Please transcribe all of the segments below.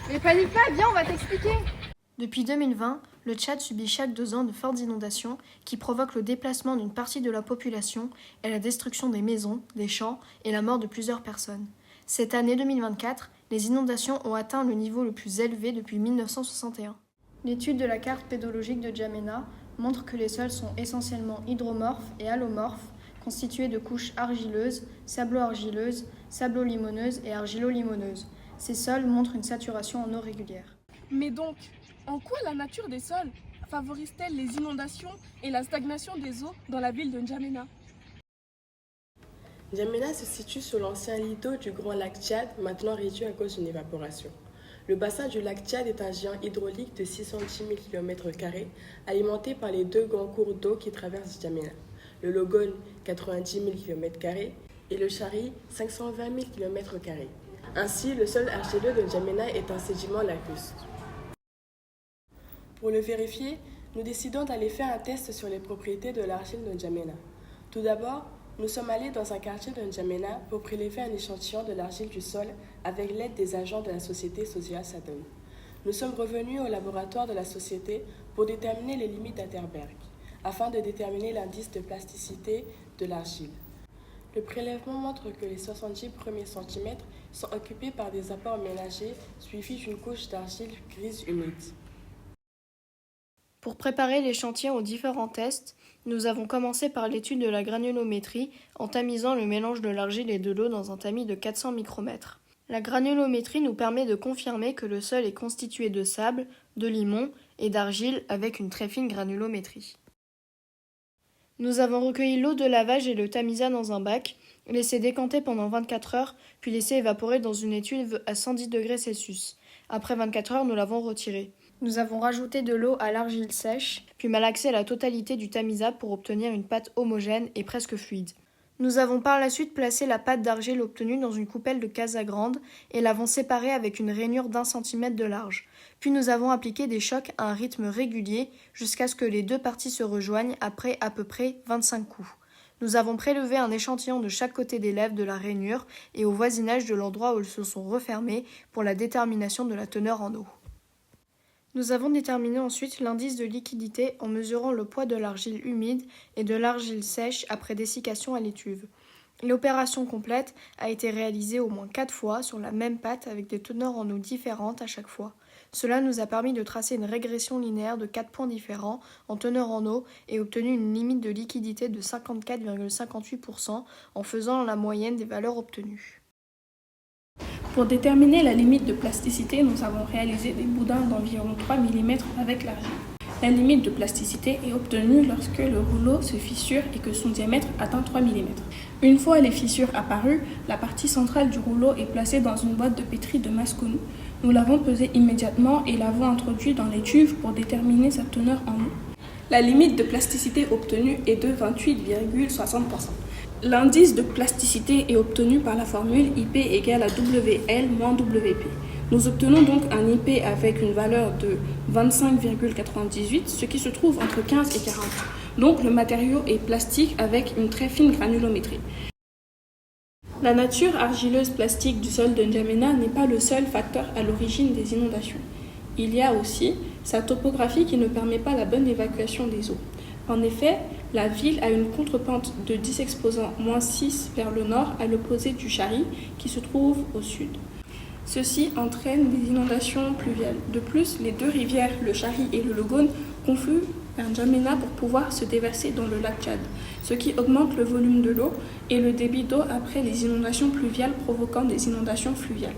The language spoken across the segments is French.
Mais panique pas, viens, on va t'expliquer. Depuis 2020, le Tchad subit chaque 2 ans de fortes inondations qui provoquent le déplacement d'une partie de la population et la destruction des maisons, des champs et la mort de plusieurs personnes. Cette année 2024, les inondations ont atteint le niveau le plus élevé depuis 1961. L'étude de la carte pédologique de N'Djamena montre que les sols sont essentiellement hydromorphes et allomorphes, constitués de couches argileuses, sablo-argileuses, sablo-limoneuses et argilo-limoneuses. Ces sols montrent une saturation en eau régulière. Mais donc, en quoi la nature des sols favorise-t-elle les inondations et la stagnation des eaux dans la ville de N'Djamena? N'Djamena se situe sur l'ancien lit d'eau du grand lac Tchad, maintenant réduit à cause d'une évaporation. Le bassin du lac Tchad est un géant hydraulique de 610 000 km², alimenté par les deux grands cours d'eau qui traversent N'Djamena, le Logone, 90 000 km², et le Chari, 520 000 km². Ainsi, le sol argileux de N'Djamena est un sédiment lacustre. Pour le vérifier, nous décidons d'aller faire un test sur les propriétés de l'argile de N'Djamena. Tout d'abord, nous sommes allés dans un quartier de N'Djamena pour prélever un échantillon de l'argile du sol avec l'aide des agents de la société Sosia Sadone. Nous sommes revenus au laboratoire de la société pour déterminer les limites d'Atterberg, afin de déterminer l'indice de plasticité de l'argile. Le prélèvement montre que les 70 premiers centimètres sont occupés par des apports ménagers suivis d'une couche d'argile grise humide. Pour préparer l'échantillon aux différents tests, nous avons commencé par l'étude de la granulométrie en tamisant le mélange de l'argile et de l'eau dans un tamis de 400 micromètres. La granulométrie nous permet de confirmer que le sol est constitué de sable, de limon et d'argile avec une très fine granulométrie. Nous avons recueilli l'eau de lavage et le tamisa dans un bac, laissé décanter pendant 24 heures, puis laissé évaporer dans une étuve à 110 degrés Celsius. Après 24 heures, nous l'avons retiré. Nous avons rajouté de l'eau à l'argile sèche, puis malaxé la totalité du tamisa pour obtenir une pâte homogène et presque fluide. Nous avons par la suite placé la pâte d'argile obtenue dans une coupelle de casagrande et l'avons séparée avec une rainure d'1 cm de large. Puis nous avons appliqué des chocs à un rythme régulier jusqu'à ce que les deux parties se rejoignent après à peu près 25 coups. Nous avons prélevé un échantillon de chaque côté des lèvres de la rainure et au voisinage de l'endroit où elles se sont refermées pour la détermination de la teneur en eau. Nous avons déterminé ensuite l'indice de liquidité en mesurant le poids de l'argile humide et de l'argile sèche après dessiccation à l'étuve. L'opération complète a été réalisée au moins 4 fois sur la même pâte avec des teneurs en eau différentes à chaque fois. Cela nous a permis de tracer une régression linéaire de 4 points différents en teneur en eau et obtenu une limite de liquidité de 54,58% en faisant la moyenne des valeurs obtenues. Pour déterminer la limite de plasticité, nous avons réalisé des boudins d'environ 3 mm avec l'argile. La limite de plasticité est obtenue lorsque le rouleau se fissure et que son diamètre atteint 3 mm. Une fois les fissures apparues, la partie centrale du rouleau est placée dans une boîte de pétri de masse connue. Nous l'avons pesé immédiatement et l'avons introduit dans l'étuve pour déterminer sa teneur en eau. La limite de plasticité obtenue est de 28,60%. L'indice de plasticité est obtenu par la formule IP égale à WL moins WP. Nous obtenons donc un IP avec une valeur de 25,98, ce qui se trouve entre 15 et 40. Donc le matériau est plastique avec une très fine granulométrie. La nature argileuse plastique du sol de N'Djamena n'est pas le seul facteur à l'origine des inondations. Il y a aussi sa topographie qui ne permet pas la bonne évacuation des eaux. En effet, la ville a une contrepente de 10 exposants -6 vers le nord à l'opposé du Chari qui se trouve au sud. Ceci entraîne des inondations pluviales. De plus, les deux rivières, le Chari et le Logone, confluent vers N'Djamena pour pouvoir se déverser dans le lac Tchad, ce qui augmente le volume de l'eau et le débit d'eau après les inondations pluviales provoquant des inondations fluviales.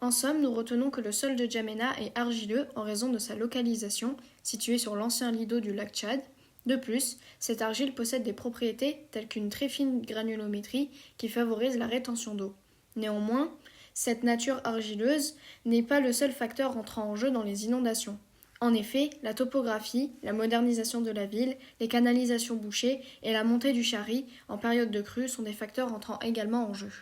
En somme, nous retenons que le sol de N'Djamena est argileux en raison de sa localisation, située sur l'ancien lit d'eau du lac Tchad. De plus, cette argile possède des propriétés telles qu'une très fine granulométrie qui favorise la rétention d'eau. Néanmoins, cette nature argileuse n'est pas le seul facteur entrant en jeu dans les inondations. En effet, la topographie, la modernisation de la ville, les canalisations bouchées et la montée du Chari en période de crue sont des facteurs entrant également en jeu.